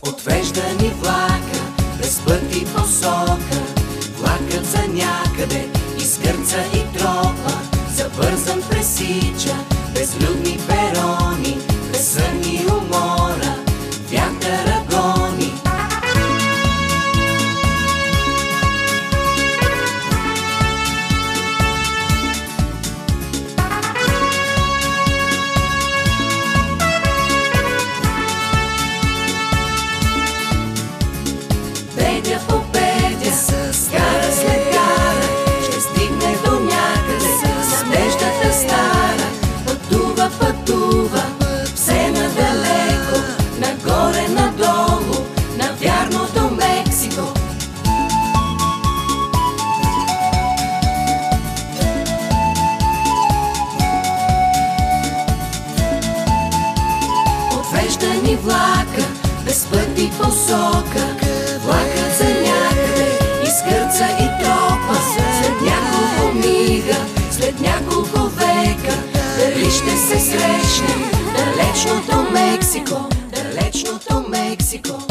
Отвежда ни влака без път и посока. Влакът за някъде изкърца и тропа. Забързан пресича безлюдни перони. Без сън и умора вятъра гони. Педя по педя, гара след гара, ще стигне до някъде надеждата стара. Пътува, пътува, все надалеко, нагоре, надолу, навярно до Мексико. Отвежда ни влака без път и посока. Влакът за някъде изкърца и тропа. След няколко мига, след няколко века, дали ще се срещнем далечното Мексико, далечното Мексико.